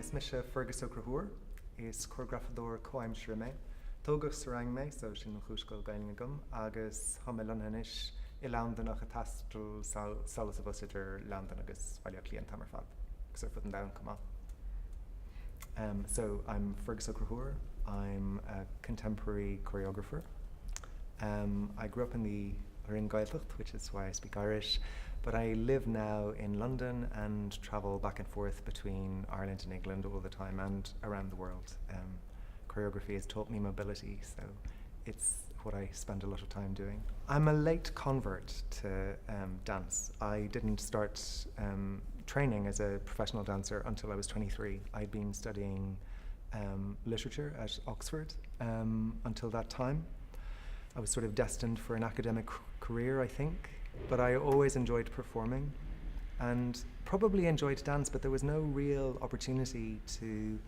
Is mise Fearghus Ó Conchúir is choreographer Conchu me. Tógus rang me so sin chúscoil Cunningham agus hamelonhanis I Londonach a tastal salas of us London agus Valia client hammer fab. So put them down, come on. So I'm Fearghus Ó Conchúir. I'm a contemporary choreographer. I grew up in the Gaeltacht, which is why I speak Irish, but I live now in London and travel back and forth between Ireland and England all the time and around the world. Choreography has taught me mobility, so it's what I spend a lot of time doing. I'm a late convert to dance. I didn't start training as a professional dancer until I was 23. I'd been studying literature at Oxford until that time. I was sort of destined for an academic career, I think, but I always enjoyed performing and probably enjoyed dance, but there was no real opportunity to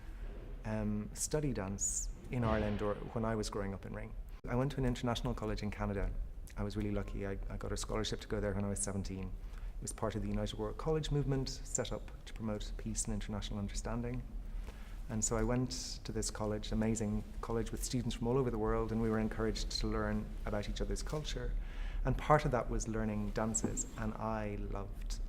study dance in Ireland or when I was growing up in Ring. I went to an international college in Canada. I was really lucky. I got a scholarship to go there when I was 17. It was part of the United World College movement set up to promote peace and international understanding. And so I went to this college, amazing college with students from all over the world, and we were encouraged to learn about each other's culture. And part of that was learning dances, and I loved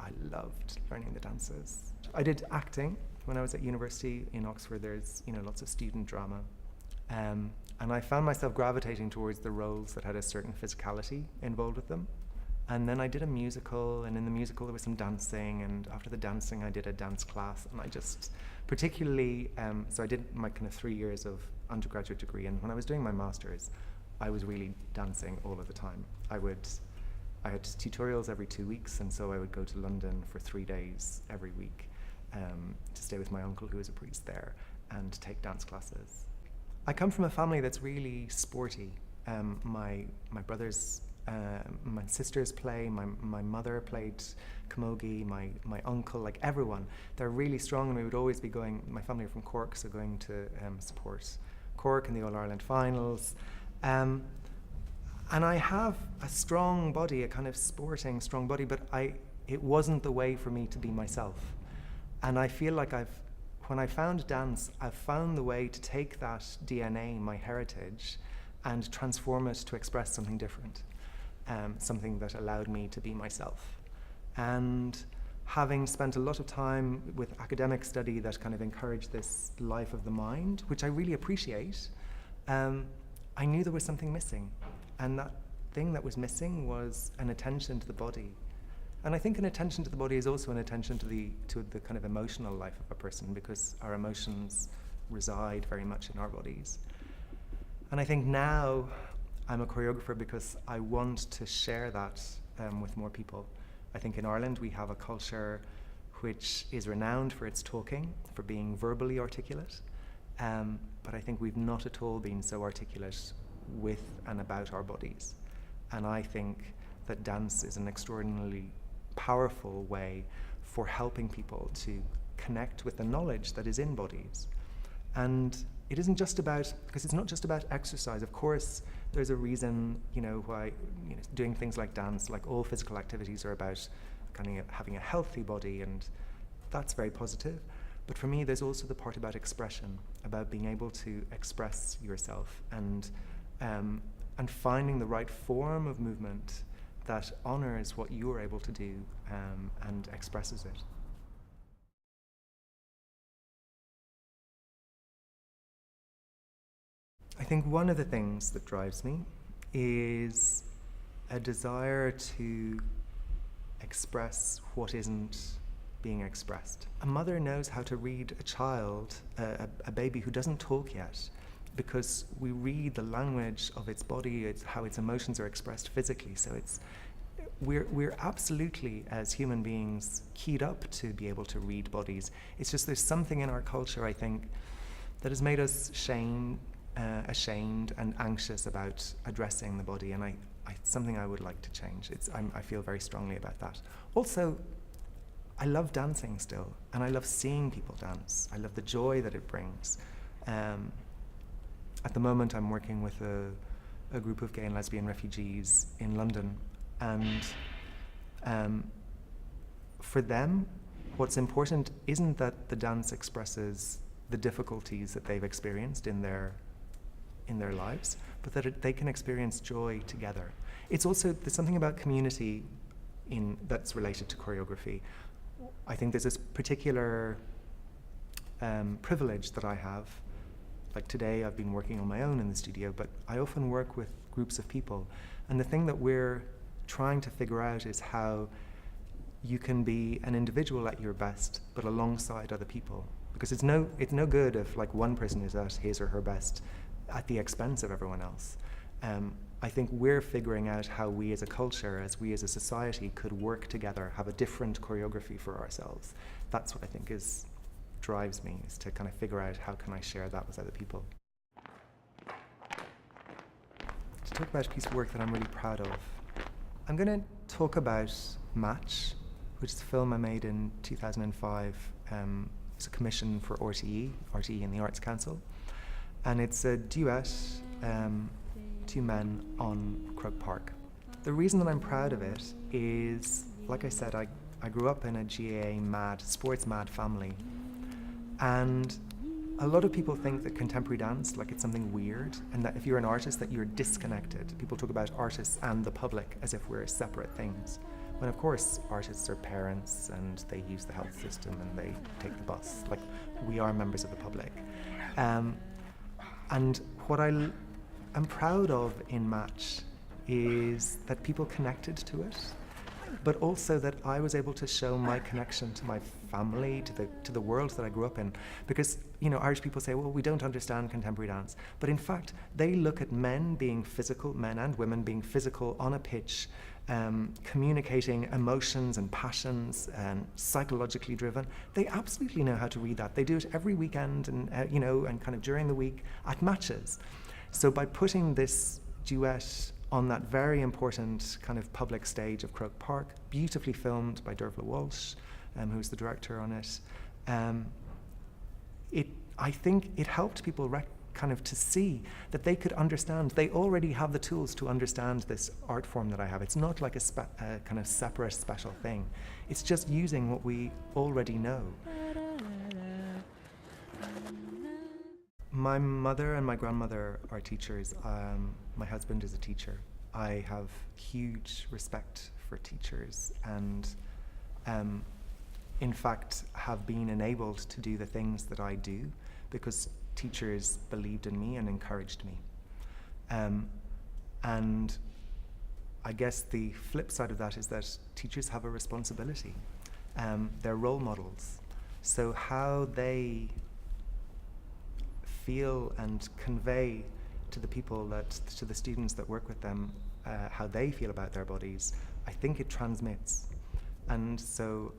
learning the dances. I did acting when I was at university in Oxford. There's lots of student drama. And I found myself gravitating towards the roles that had a certain physicality involved with them. And then I did a musical, and in the musical there was some dancing, and after the dancing I did a dance class, and I just particularly, so I did my kind of 3 years of undergraduate degree, and when I was doing my master's, I was really dancing all of the time. I had tutorials every 2 weeks, and so I would go to London for 3 days every week to stay with my uncle who was a priest there and take dance classes. I come from a family that's really sporty. My brothers, my sisters play, my mother played camogie, my uncle, like everyone. They're really strong, and we would always be going, my family are from Cork, so going to support Cork in the All-Ireland finals. And I have a strong body, a kind of sporting strong body, but it wasn't the way for me to be myself. And I feel like when I found dance, I've found the way to take that DNA, my heritage, and transform it to express something different. Something that allowed me to be myself. And having spent a lot of time with academic study that kind of encouraged this life of the mind, which I really appreciate, I knew there was something missing. And that thing that was missing was an attention to the body. And I think an attention to the body is also an attention to the kind of emotional life of a person, because our emotions reside very much in our bodies. And I think now I'm a choreographer because I want to share that with more people. I think in Ireland we have a culture which is renowned for its talking, for being verbally articulate, but I think we've not at all been so articulate with and about our bodies. And I think that dance is an extraordinarily powerful way for helping people to connect with the knowledge that is in bodies. And it isn't just about, because it's not just about exercise. Of course, there's a reason, why doing things like dance, like all physical activities, are about kind of having a healthy body, and that's very positive. But for me, there's also the part about expression, about being able to express yourself and finding the right form of movement that honors what you're able to do and expresses it. I think one of the things that drives me is a desire to express what isn't being expressed. A mother knows how to read a child, a baby who doesn't talk yet, because we read the language of its body, how its emotions are expressed physically. So we're absolutely, as human beings, keyed up to be able to read bodies. It's just there's something in our culture, I think, that has made us ashamed and anxious about addressing the body, and it's something I would like to change. I feel very strongly about that. Also, I love dancing still, and I love seeing people dance. I love the joy that it brings. At the moment, I'm working with a group of gay and lesbian refugees in London, and for them, what's important isn't that the dance expresses the difficulties that they've experienced in their lives, but that they can experience joy together. It's also, there's something about community that's related to choreography. I think there's this particular privilege that I have. Like today, I've been working on my own in the studio, but I often work with groups of people. And the thing that we're trying to figure out is how you can be an individual at your best, but alongside other people. Because it's no good if like one person is at his or her best at the expense of everyone else. I think we're figuring out how we as a culture, as we as a society could work together, have a different choreography for ourselves. That's what I think drives me, is to kind of figure out how can I share that with other people. To talk about a piece of work that I'm really proud of, I'm going to talk about Match, which is a film I made in 2005. It's a commission for RTE and the Arts Council. And it's a duet, two men on Croke Park. The reason that I'm proud of it is, like I said, I grew up in a GAA sports mad family. And a lot of people think that contemporary dance, like it's something weird, and that if you're an artist that you're disconnected. People talk about artists and the public as if we're separate things. When of course artists are parents and they use the health system and they take the bus. Like, we are members of the public. And what I'm proud of in Match is that people connected to it, but also that I was able to show my connection to my family, to the world that I grew up in. Because, Irish people say, well, we don't understand contemporary dance. But in fact, they look at men being physical, men and women being physical on a pitch, communicating emotions and passions and psychologically driven. They absolutely know how to read that. They do it every weekend and, and kind of during the week at matches. So by putting this duet on that very important kind of public stage of Croke Park, beautifully filmed by Dervla Walsh, who's the director on it, I think it helped people kind of to see that they could understand. They already have the tools to understand this art form that I have. It's not like a kind of separate special thing. It's just using what we already know. My mother and my grandmother are teachers. My husband is a teacher. I have huge respect for teachers and in fact have been enabled to do the things that I do because teachers believed in me and encouraged me. And I guess the flip side of that is that teachers have a responsibility. They're role models. So how they feel and convey to the people to the students that work with them, how they feel about their bodies, I think it transmits. And so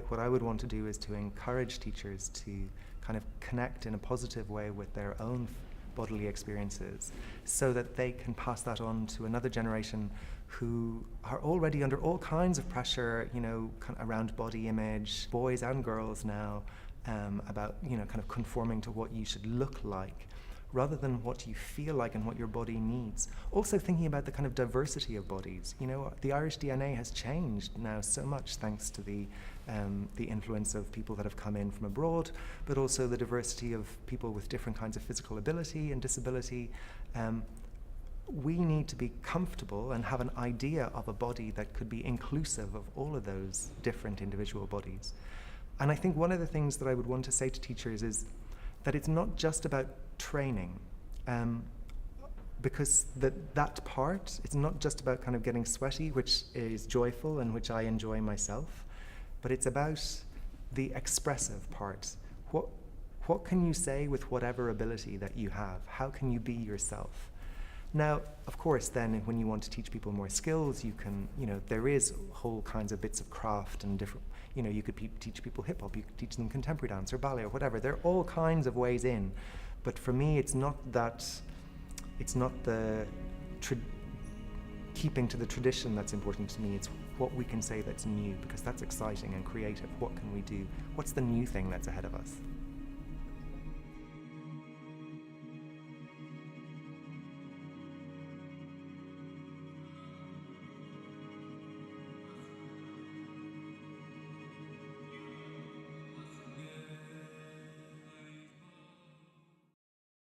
what I would want to do is to encourage teachers to kind of connect in a positive way with their own bodily experiences so that they can pass that on to another generation who are already under all kinds of pressure, kind of around body image, boys and girls now, about, kind of conforming to what you should look like rather than what you feel like and what your body needs. Also thinking about the kind of diversity of bodies. The Irish DNA has changed now so much thanks to the influence of people that have come in from abroad, but also the diversity of people with different kinds of physical ability and disability. We need to be comfortable and have an idea of a body that could be inclusive of all of those different individual bodies. And I think one of the things that I would want to say to teachers is that it's not just about training, because that part, it's not just about kind of getting sweaty, which is joyful and which I enjoy myself, but it's about the expressive part. What can you say with whatever ability that you have? How can you be yourself? Now, of course, then when you want to teach people more skills, you can, there is whole kinds of bits of craft and different, you could teach people hip hop, you could teach them contemporary dance or ballet or whatever. There are all kinds of ways in. But for me, it's not the keeping to the tradition that's important to me. It's what we can say that's new, because that's exciting and creative. What can we do? What's the new thing that's ahead of us?